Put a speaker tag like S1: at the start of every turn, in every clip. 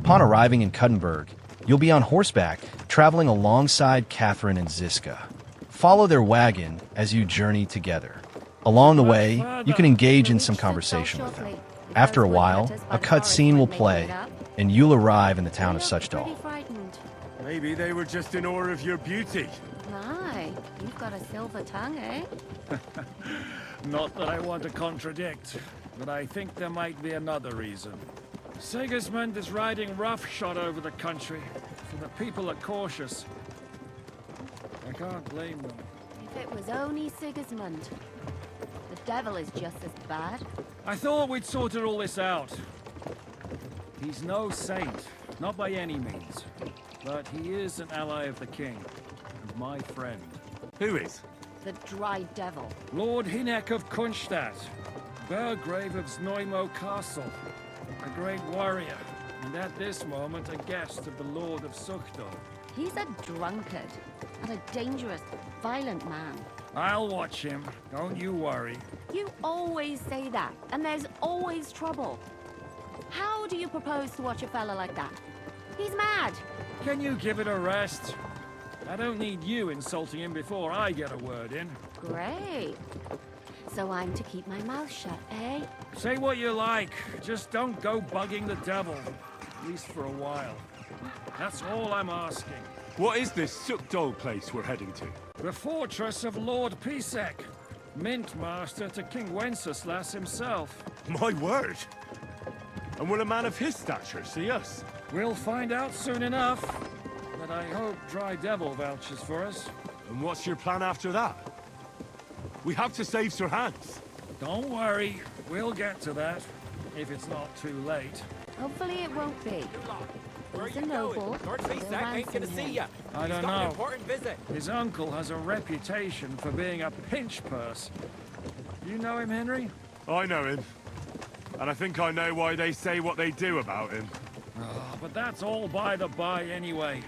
S1: Upon arriving in Kuttenberg, you'll be on horseback, traveling alongside Catherine and Ziska. Follow their wagon as you journey together. Along the way, you can engage in some conversation with them. After a while, a cutscene will play, and you'll arrive in the town of Suchdal.
S2: Maybe they were just in awe of your beauty.
S3: My, you've got a silver tongue, eh?
S4: Not that I want to contradict, but I think there might be another reason. Sigismund is riding roughshod over the country, so the people are cautious. I can't blame them.
S3: If it was only Sigismund. The devil is just as bad.
S4: I thought we'd sorted all this out. He's no saint, not by any means. But he is an ally of the king, and my friend.
S2: Who is?
S3: The dry devil.
S4: Lord Hinek of Kunstadt, Burgrave of Znojmo Castle, a great warrior, and at this moment a guest of the Lord of Suchdol.
S3: He's a drunkard, and a dangerous, violent man.
S4: I'll watch him, don't you worry.
S3: You always say that, and there's always trouble. How do you propose to watch a fella like that? He's mad.
S4: Can you give it a rest? I don't need you insulting him before I get a word in.
S3: Great. So I'm to keep my mouth shut, eh?
S4: Say what you like, just don't go bugging the devil. At least for a while. That's all I'm asking.
S2: What is this Suchdol place we're heading to?
S4: The fortress of Lord Pisek, Mint Master to King Wenceslas himself.
S2: My word! And will a man of his stature see us?
S4: We'll find out soon enough. But I hope Dry Devil vouches for us.
S2: And what's your plan after that? We have to save Sir Hans.
S4: Don't worry, we'll get to that. If it's not too late.
S3: Hopefully it won't be.
S5: Where are
S3: He's a
S5: you
S3: noble.
S5: going? Lord
S3: We'll
S5: Fisak ain't gonna
S3: ransom
S5: see
S3: him.
S5: ya.
S4: I
S5: He's
S4: don't
S5: got an
S4: know.
S5: important visit.
S4: His uncle has a reputation for being a pinch purse. You know him, Henry?
S2: I know him. And I think I know why they say what they do about him.
S4: Oh, but that's all by the by anyway.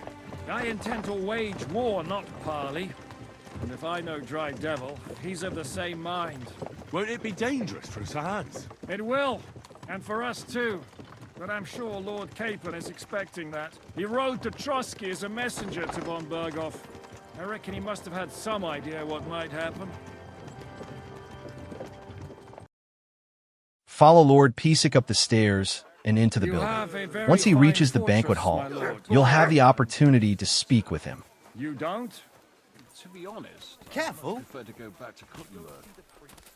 S4: I intend to wage war, not parley. And if I know Dry Devil, he's of the same mind.
S2: Won't it be dangerous for Sir Hans?
S4: It will, and for us too. But I'm sure Lord Capon is expecting that. He rode to Trotsky as a messenger to von Berghoff. I reckon he must have had some idea what might happen.
S1: Follow Lord Pisek up the stairs and into the
S4: You have a
S1: building.
S4: very
S1: Once he
S4: fine
S1: reaches the banquet
S4: fortress,
S1: hall,
S4: my lord.
S1: you'll have the opportunity to speak with him.
S4: You don't?
S6: To be honest,
S5: Careful.
S6: I prefer to go back to Kuttenberg.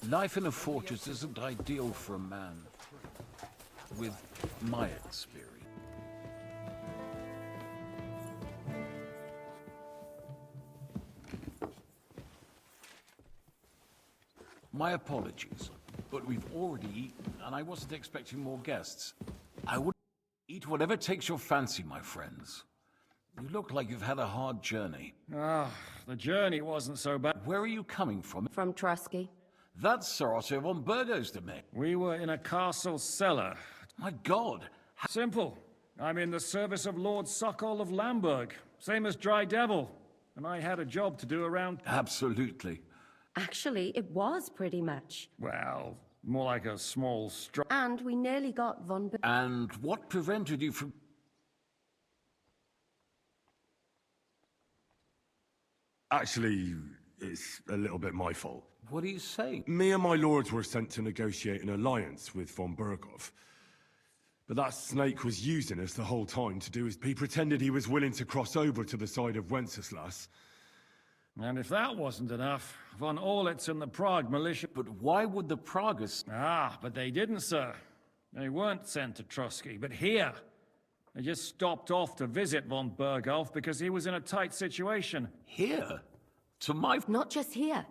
S6: Life in a fortress isn't ideal for a man with my experience. My apologies, but we've already eaten, and I wasn't expecting more guests. I would eat whatever takes your fancy, my friends. You look like you've had a hard journey.
S4: Ah, the journey wasn't so bad.
S6: Where are you coming from?
S3: From Trotsky.
S6: That's Sir Otto von Burgos domain.
S4: We were in a castle cellar.
S6: My God,
S4: Simple. I'm in the service of Lord Sokol of Lamberg, same as Dry Devil. And I had a job to do around...
S6: absolutely.
S3: Actually, it was pretty much.
S4: Well, more like a small
S3: And we nearly got von
S6: And what prevented you from...
S2: Actually, it's a little bit my fault.
S6: What are you saying?
S2: Me and my lords were sent to negotiate an alliance with von Berghoff. But that snake was using us the whole time to do his... He pretended he was willing to cross over to the side of Wenceslas.
S4: And if that wasn't enough, von Orlitz and the Prague militia...
S6: But why would the Pragas...
S4: Ah, but they didn't, sir. They weren't sent to Trotsky, but here. They just stopped off to visit von Berghoff because he was in a tight situation.
S6: Here? To my...
S3: Not just here,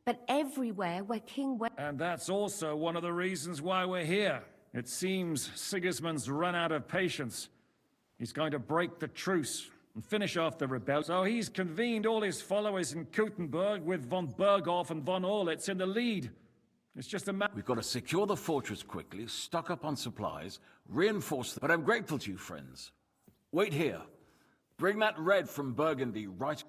S3: but everywhere where King
S4: And that's also one of the reasons why we're here. It seems Sigismund's run out of patience. He's going to break the truce and finish off the rebellion. So he's convened all his followers in Kuttenberg with von Berghoff and von Orlitz in the lead. It's just a matter...
S6: We've got to secure the fortress quickly, stock up on supplies, reinforce them. But I'm grateful to you, friends. Wait here. Bring that red from Burgundy right...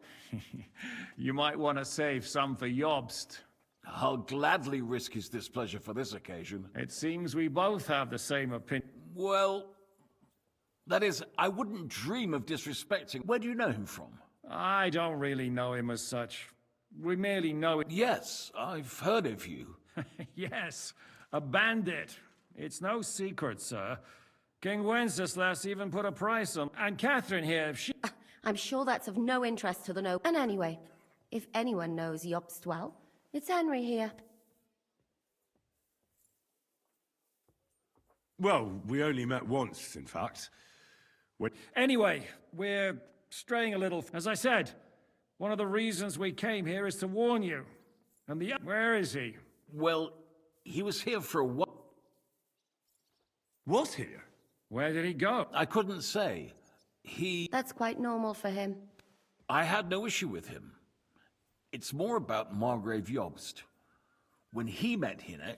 S4: You might want to save some for Jobst.
S6: I'll gladly risk his displeasure for this occasion.
S4: It seems we both have the same opinion.
S6: Well, That is, I wouldn't dream of disrespecting. Where do you know him from?
S4: I don't really know him as such. We merely know it.
S6: Yes, I've heard of you.
S4: Yes, a bandit. It's no secret, sir. King Wenceslas even put a price on. And Catherine here, if she...
S3: I'm sure that's of no interest to the noble. And anyway, if anyone knows Jobst well, it's Henry here.
S2: Well, we only met once, in fact.
S4: Anyway, we're straying a little. As I said, one of the reasons we came here is to warn you. And the... Where is he?
S6: Well, he was here for a while.
S2: Was here?
S4: Where did he go?
S6: I couldn't say.
S3: That's quite normal for him.
S6: I had no issue with him. It's more about Margrave Jobst. When he met Hinnek,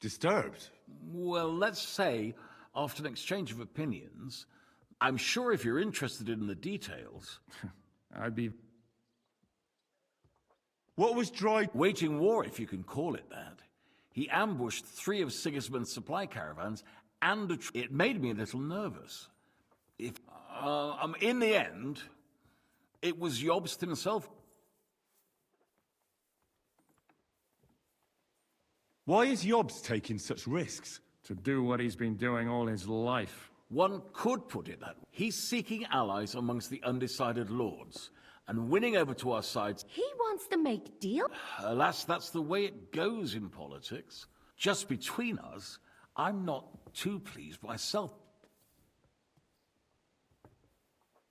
S2: Disturbed?
S6: well, let's say, after an exchange of opinions, I'm sure if you're interested in the details...
S4: I'd be...
S2: What was dry...
S6: Waging war, if you can call it that. He ambushed 3 of Sigismund's supply caravans, and it made me a little nervous. In the end, it was Jobst himself.
S2: Why is Jobst taking such risks?
S4: To do what he's been doing all his life.
S6: One could put it that way. He's seeking allies amongst the undecided lords, and winning over to our side.
S3: He wants to make deal?
S6: Alas, that's the way it goes in politics. Just between us, I'm not too pleased myself.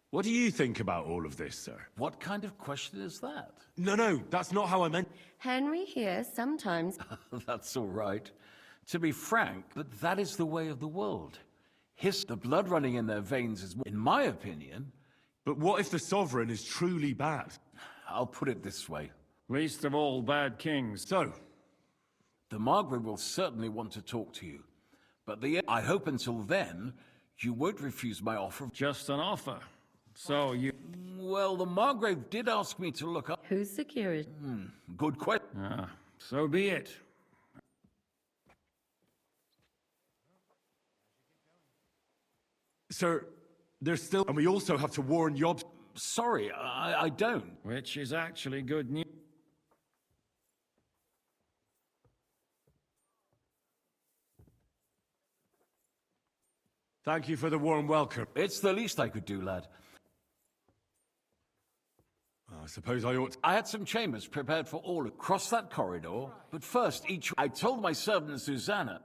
S2: What do you think about all of this, sir?
S6: What kind of question is that?
S2: No, that's not how I meant...
S3: Henry here sometimes...
S6: That's all right. To be frank, but that is the way of the world. The blood running in their veins is, in my opinion...
S2: But what if the Sovereign is truly bad?
S6: I'll put it this way.
S4: Least of all bad kings.
S2: So,
S6: the Margrave will certainly want to talk to you. But I hope until then, you won't refuse my offer.
S4: Just an offer. So you...
S6: Well, the Margrave did ask me to look up...
S3: Who's security?
S6: Good question.
S4: So be it.
S2: sir, there's still... And we also have to warn Jobst...
S6: Sorry, I don't.
S4: Which is actually good news.
S2: Thank you for the warm welcome.
S6: It's the least I could do, lad.
S2: I suppose I ought to...
S6: I had some chambers prepared for all across that corridor, but first, I told my servant Susanna...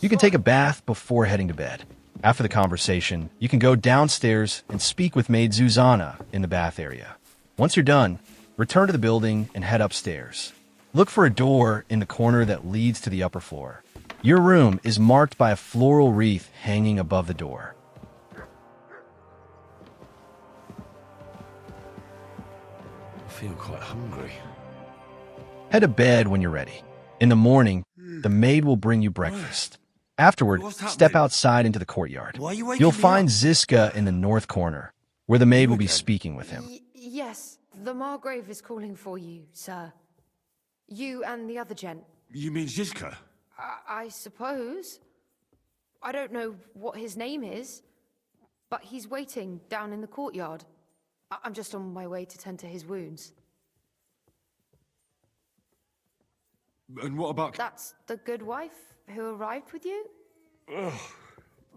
S1: You can take a bath before heading to bed. After the conversation, you can go downstairs and speak with maid Susanna in the bath area. Once you're done, return to the building and head upstairs. Look for a door in the corner that leads to the upper floor. Your room is marked by a floral wreath hanging above the door.
S2: I feel quite hungry.
S1: Head to bed when you're ready. In the morning, the maid will bring you breakfast. Afterward,
S2: What's
S1: step
S2: happening?
S1: outside into the courtyard.
S2: Why are you waking
S1: You'll
S2: me
S1: find
S2: up?
S1: Ziska in the north corner, where the maid will be
S2: again?
S1: speaking with him.
S5: Yes, the Margrave is calling for you, sir. You and the other gent.
S2: You mean Zizka?
S5: I suppose. I don't know what his name is, but he's waiting down in the courtyard. I'm just on my way to tend to his wounds.
S2: And what about...
S5: That's the good wife who arrived with you?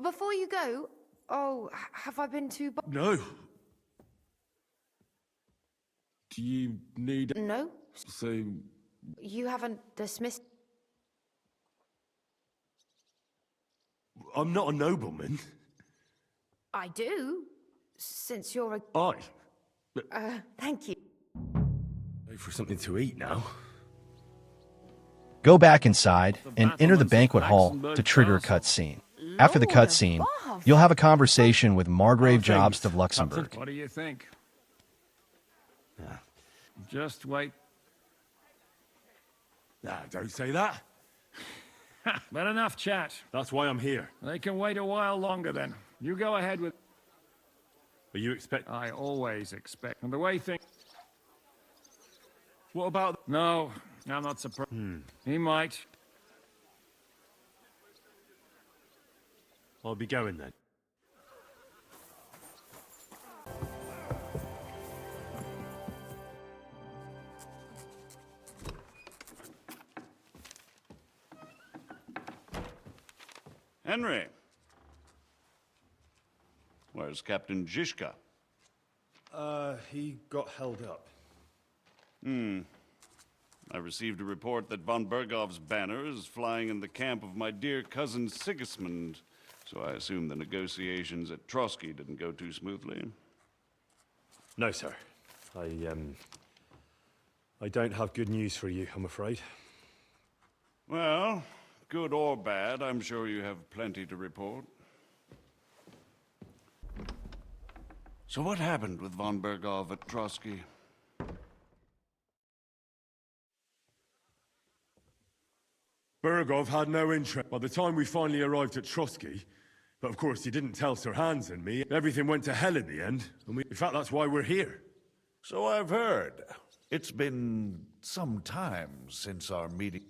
S5: Before you go, have I been too...
S2: No. Do you need...
S5: No?
S2: So...
S5: You haven't dismissed...
S2: I'm not a nobleman.
S5: I do, since you're a...
S2: I...
S5: Thank you.
S2: Go for something to eat now.
S1: Go back inside and enter the banquet hall to trigger a cutscene. After the
S3: Lord
S1: cutscene,
S3: above.
S1: you'll have a conversation with Margrave Jobst of Luxembourg.
S4: What do you think? Just wait.
S2: Nah, don't say that.
S4: But enough chat.
S2: That's why I'm here.
S4: They can wait a while longer then. You go ahead with...
S2: But you expect...
S4: I always expect. And the way things...
S2: What about...
S4: No, I'm not surprised. He might.
S2: I'll be going then.
S7: Henry. Where's Captain Zizka?
S2: He got held up.
S7: I received a report that von Bergov's banner is flying in the camp of my dear cousin Sigismund, so I assume the negotiations at Trotsky didn't go too smoothly.
S2: No, sir. I don't have good news for you, I'm afraid.
S7: Well, good or bad, I'm sure you have plenty to report. So what happened with von Bergov at Trotsky?
S2: Bergov had no interest by the time we finally arrived at Trotsky. But of course, he didn't tell Sir Hans and me. Everything went to hell in the end. In fact, that's why we're here.
S8: So I've heard. It's been some time since our meeting.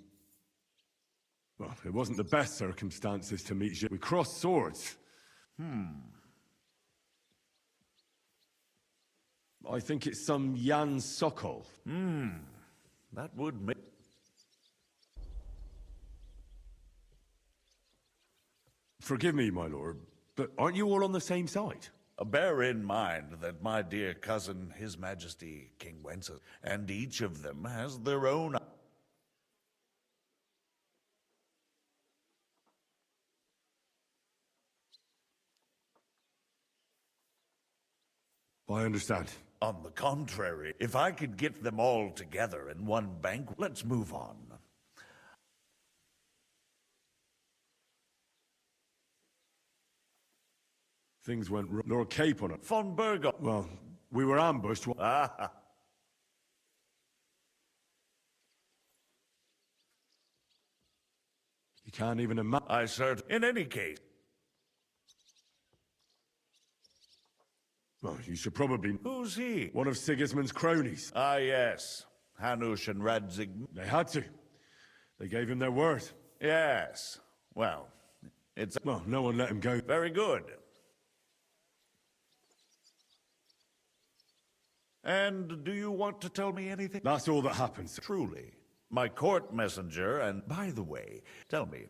S2: Well, it wasn't the best circumstances to meet you. We crossed swords. I think it's some Jan Sokol.
S8: That would make...
S2: Forgive me, my lord, but aren't you all on the same side?
S8: Bear in mind that my dear cousin, His Majesty King Wenceslas, and each of them has their own...
S2: I understand.
S8: On the contrary, if I could get them all together in one banquet, let's move on.
S2: Things went wrong. Lord Cape on it.
S8: Von Bergov.
S2: Well, we were ambushed.
S8: Ah,
S2: You can't even imagine.
S8: I certainly... In any case...
S2: Well, you should probably...
S8: Who's he?
S2: One of Sigismund's cronies.
S8: Ah, yes. Hanush and Radzig...
S2: They had to. They gave him their word.
S8: Yes. Well, it's...
S2: Well, no one let him go.
S8: Very good. And do you want to tell me anything?
S2: That's all that happened, sir.
S8: Truly. My court messenger, and by the way, tell me.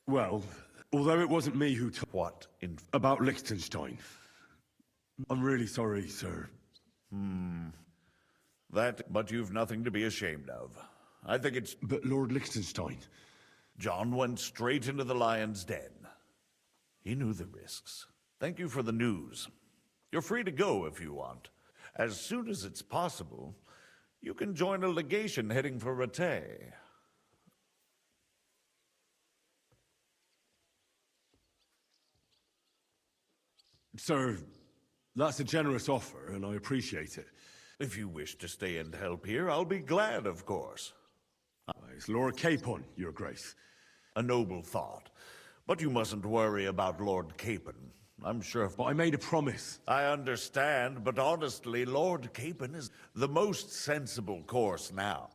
S2: Well, although it wasn't me who told...
S8: What in...
S2: About Liechtenstein. I'm really sorry, sir.
S8: But you've nothing to be ashamed of. I think it's...
S2: But Lord Liechtenstein...
S8: John went straight into the lion's den. He knew the risks. Thank you for the news. You're free to go if you want. As soon as it's possible, you can join a legation heading for Rattay.
S2: Sir, that's a generous offer, and I appreciate it.
S8: If you wish to stay and help here, I'll be glad, of course.
S2: It's Lord Capon, Your Grace.
S8: A noble thought. But you mustn't worry about Lord Capon. I'm sure...
S2: But I made a promise.
S8: I understand, but honestly, Lord Capon is the most sensible course now.